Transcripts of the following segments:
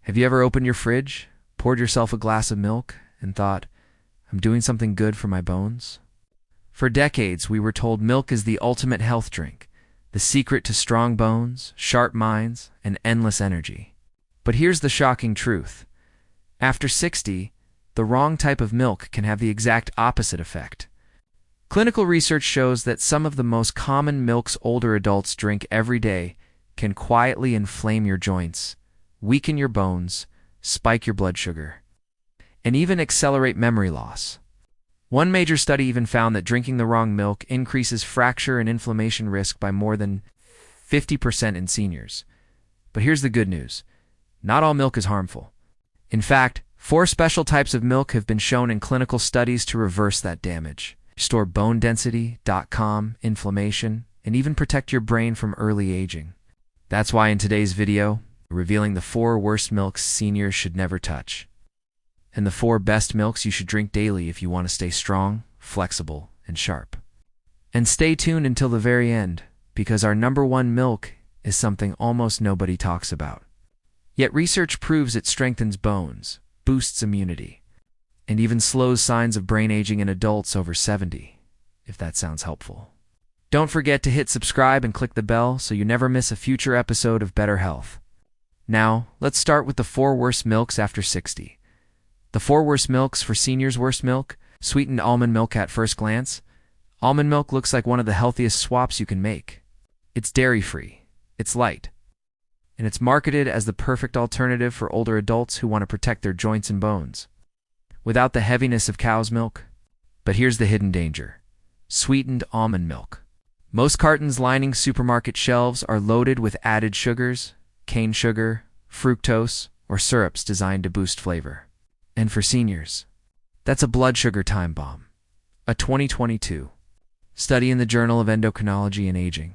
Have you ever opened your fridge, poured yourself a glass of milk, and thought, I'm doing something good for my bones? For decades, we were told milk is the ultimate health drink, the secret to strong bones, sharp minds, and endless energy. But here's the shocking truth. After 60, the wrong type of milk can have the exact opposite effect. Clinical research shows that some of the most common milks older adults drink every day can quietly inflame your joints, weaken your bones, spike your blood sugar, and even accelerate memory loss. One major study even found that drinking the wrong milk increases fracture and inflammation risk by more than 50% in seniors. But here's the good news. Not all milk is harmful. In fact, 4 special types of milk have been shown in clinical studies to reverse that damage, restore bone density, calm inflammation, and even protect your brain from early aging. That's why in today's video, we're revealing the 4 worst milks seniors should never touch, and the 4 best milks you should drink daily if you want to stay strong, flexible, and sharp. And stay tuned until the very end, because our number 1 milk is something almost nobody talks about. Yet research proves it strengthens bones, boosts immunity, and even slows signs of brain aging in adults over 70, if that sounds helpful. Don't forget to hit subscribe and click the bell so you never miss a future episode of Better Health. Now, let's start with the 4 worst milks after 60. The 4 worst milks for seniors. Worst milk, sweetened almond milk. At first glance, almond milk looks like one of the healthiest swaps you can make. It's dairy-free, it's light, and it's marketed as the perfect alternative for older adults who want to protect their joints and bones, without the heaviness of cow's milk. But here's the hidden danger. Sweetened almond milk. Most cartons lining supermarket shelves are loaded with added sugars, cane sugar, fructose, or syrups designed to boost flavor. And for seniors, that's a blood sugar time bomb. A 2022 study in the Journal of Endocrinology and Aging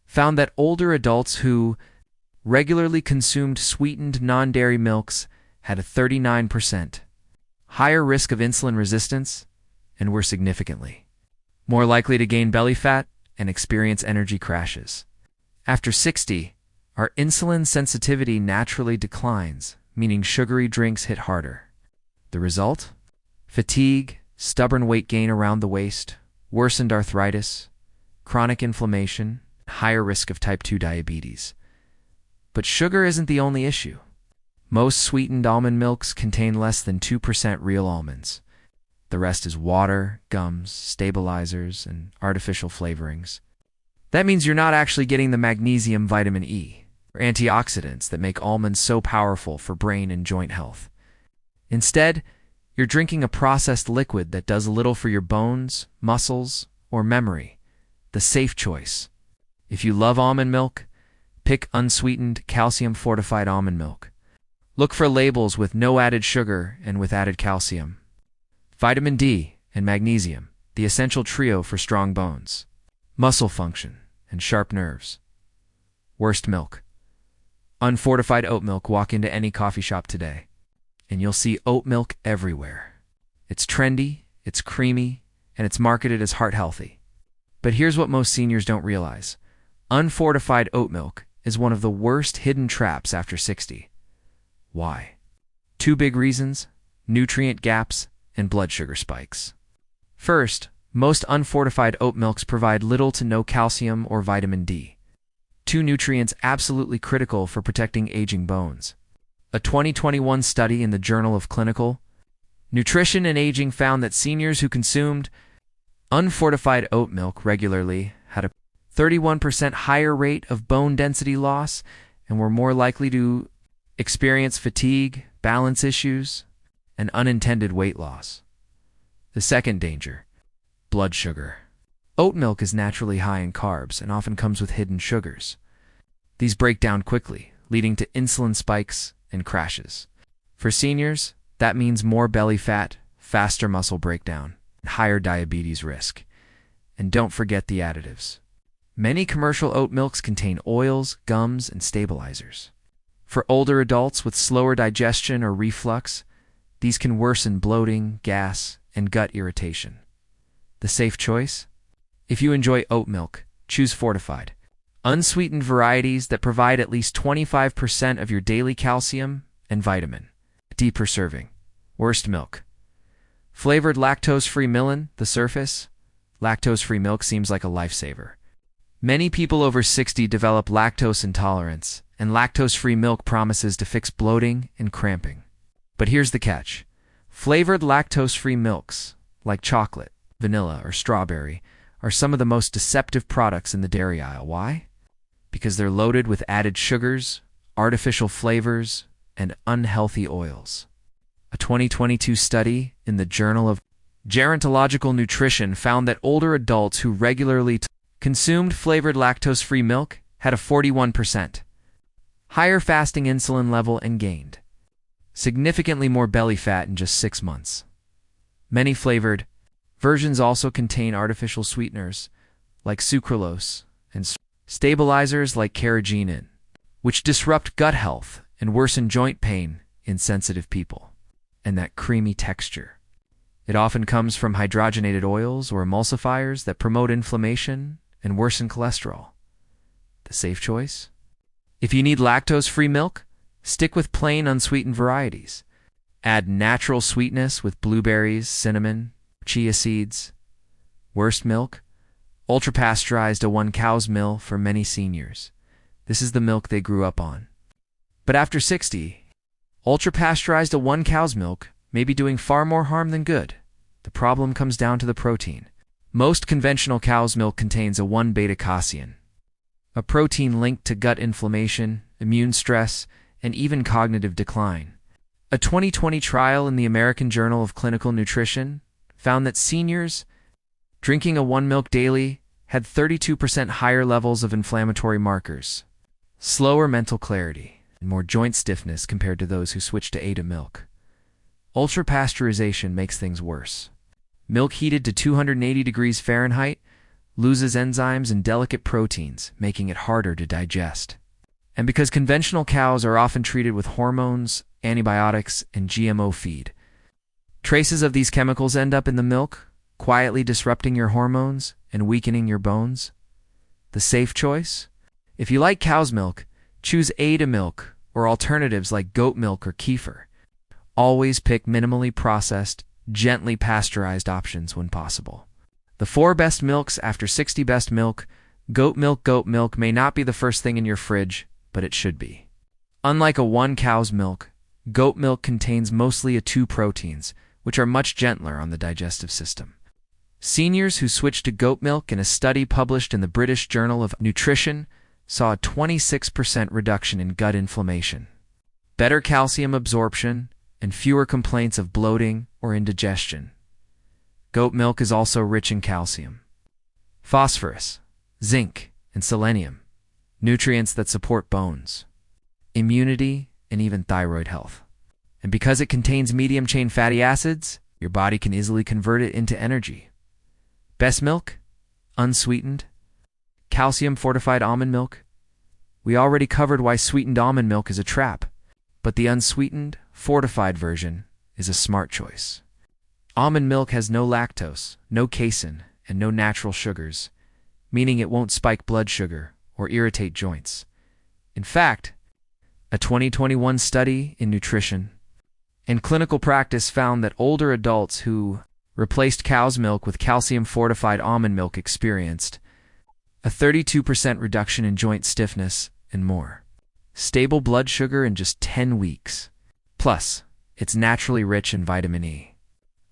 found that older adults who regularly consumed sweetened non-dairy milks had a 39% higher risk of insulin resistance and were significantly more likely to gain belly fat and experience energy crashes. After 60, our insulin sensitivity naturally declines, meaning sugary drinks hit harder. The result? Fatigue, stubborn weight gain around the waist, worsened arthritis, chronic inflammation, higher risk of type 2 diabetes. But sugar isn't the only issue. Most sweetened almond milks contain less than 2% real almonds. The rest is water, gums, stabilizers, and artificial flavorings. That means you're not actually getting the magnesium, vitamin E, or antioxidants that make almonds so powerful for brain and joint health. Instead, you're drinking a processed liquid that does little for your bones, muscles, or memory. The safe choice. If you love almond milk, pick unsweetened, calcium-fortified almond milk. Look for labels with no added sugar and with added calcium, vitamin D, and magnesium, the essential trio for strong bones, muscle function, and sharp nerves. Worst milk. Unfortified oat milk. Walk into any coffee shop today, and you'll see oat milk everywhere. It's trendy, it's creamy, and it's marketed as heart healthy. But here's what most seniors don't realize. Unfortified oat milk is one of the worst hidden traps after 60. Why? 2 big reasons: nutrient gaps and blood sugar spikes. First, most unfortified oat milks provide little to no calcium or vitamin D, 2 nutrients absolutely critical for protecting aging bones. A 2021 study in the Journal of Clinical Nutrition and Aging found that seniors who consumed unfortified oat milk regularly had a 31% higher rate of bone density loss and were more likely to experience fatigue, balance issues, and unintended weight loss. The second danger: blood sugar. Oat milk is naturally high in carbs and often comes with hidden sugars. These break down quickly, leading to insulin spikes and crashes. For seniors, that means more belly fat, faster muscle breakdown, and higher diabetes risk. And don't forget the additives. Many commercial oat milks contain oils, gums, and stabilizers. For older adults with slower digestion or reflux, these can worsen bloating, gas, and gut irritation. The safe choice? If you enjoy oat milk, choose fortified, unsweetened varieties that provide at least 25% of your daily calcium and vitamin D per serving. Worst milk. Flavored lactose-free milk, the surface. Lactose-free milk seems like a lifesaver. Many people over 60 develop lactose intolerance, and lactose-free milk promises to fix bloating and cramping. But here's the catch. Flavored lactose-free milks, like chocolate, vanilla, or strawberry, are some of the most deceptive products in the dairy aisle. Why? Because they're loaded with added sugars, artificial flavors, and unhealthy oils. A 2022 study in the Journal of Gerontological Nutrition found that older adults who regularly consumed flavored lactose-free milk had a 41% higher fasting insulin level and gained significantly more belly fat in just 6 months. Many flavored versions also contain artificial sweeteners like sucralose and stabilizers like carrageenan, which disrupt gut health and worsen joint pain in sensitive people. And that creamy texture. It often comes from hydrogenated oils or emulsifiers that promote inflammation and worsen cholesterol. The safe choice? If you need lactose-free milk, stick with plain unsweetened varieties. Add natural sweetness with blueberries, cinnamon, chia seeds. Worst milk? Ultra-pasteurized A1 cow's milk for many seniors. This is the milk they grew up on. But after 60, ultra-pasteurized A1 cow's milk may be doing far more harm than good. The problem comes down to the protein. Most conventional cow's milk contains A1 beta-casein, a protein linked to gut inflammation, immune stress, and even cognitive decline. A 2020 trial in the American Journal of Clinical Nutrition found that seniors drinking A1 milk daily had 32% higher levels of inflammatory markers, slower mental clarity, and more joint stiffness compared to those who switched to A2 milk. Ultra-pasteurization makes things worse. Milk heated to 280 degrees Fahrenheit loses enzymes and delicate proteins, making it harder to digest. And because conventional cows are often treated with hormones, antibiotics, and GMO feed, traces of these chemicals end up in the milk, quietly disrupting your hormones and weakening your bones. The safe choice? If you like cow's milk, choose A2 milk or alternatives like goat milk or kefir. Always pick minimally processed, gently pasteurized options when possible. The 4 best milks after 60 best milk. Goat milk may not be the first thing in your fridge, but it should be. Unlike A1 cow's milk, goat milk contains mostly A2 proteins, which are much gentler on the digestive system. Seniors who switched to goat milk in a study published in the British Journal of Nutrition saw a 26% reduction in gut inflammation, better calcium absorption, and fewer complaints of bloating or indigestion. Goat milk is also rich in calcium, phosphorus, zinc, and selenium, nutrients that support bones, immunity, and even thyroid health. And because it contains medium-chain fatty acids, your body can easily convert it into energy. Best milk? Unsweetened? Calcium-fortified almond milk? We already covered why sweetened almond milk is a trap, but the unsweetened, fortified version is a smart choice. Almond milk has no lactose, no casein, and no natural sugars, meaning it won't spike blood sugar or irritate joints. In fact, a 2021 study in nutrition and clinical practice found that older adults who replaced cow's milk with calcium-fortified almond milk experienced a 32% reduction in joint stiffness and more. Stable blood sugar in just 10 weeks. Plus, it's naturally rich in vitamin E,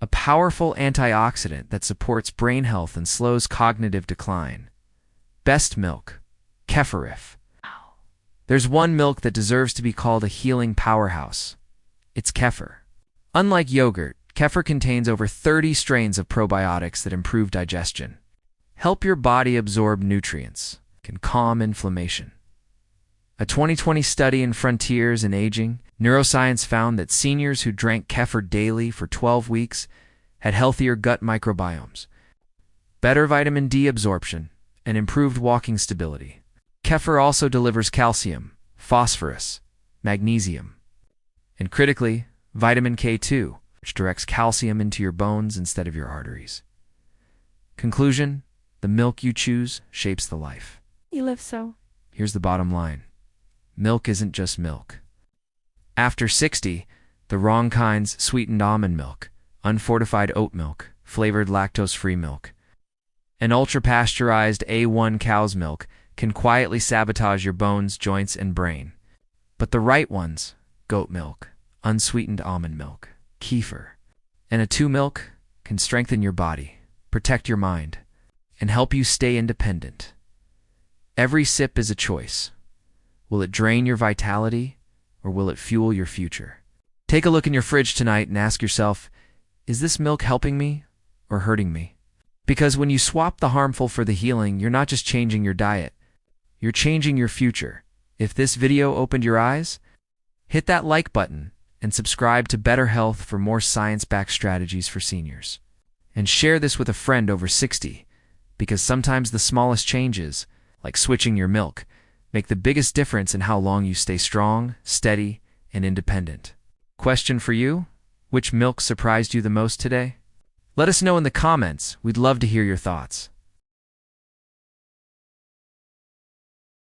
a powerful antioxidant that supports brain health and slows cognitive decline. Best milk, kefir. There's one milk that deserves to be called a healing powerhouse. It's kefir. Unlike yogurt, kefir contains over 30 strains of probiotics that improve digestion, help your body absorb nutrients, can calm inflammation. A 2020 study in Frontiers in Aging Neuroscience found that seniors who drank kefir daily for 12 weeks had healthier gut microbiomes, better vitamin D absorption, and improved walking stability. Kefir also delivers calcium, phosphorus, magnesium, and critically, vitamin K2, which directs calcium into your bones instead of your arteries. Conclusion: the milk you choose shapes the life you live. So here's the bottom line. Milk isn't just milk. After 60, the wrong kinds: sweetened almond milk, unfortified oat milk, flavored lactose-free milk, and ultra-pasteurized A1 cow's milk can quietly sabotage your bones, joints, and brain. But the right ones: goat milk, unsweetened almond milk, kefir, and A2 milk can strengthen your body, protect your mind, and help you stay independent. Every sip is a choice. Will it drain your vitality, or will it fuel your future? Take a look in your fridge tonight and ask yourself, is this milk helping me or hurting me? Because when you swap the harmful for the healing, you're not just changing your diet, you're changing your future. If this video opened your eyes, hit that like button and subscribe to Better Health for more science-backed strategies for seniors. And share this with a friend over 60, because sometimes the smallest changes, like switching your milk, make the biggest difference in how long you stay strong, steady, and independent. Question for you: which milk surprised you the most today? Let us know in the comments. We'd love to hear your thoughts.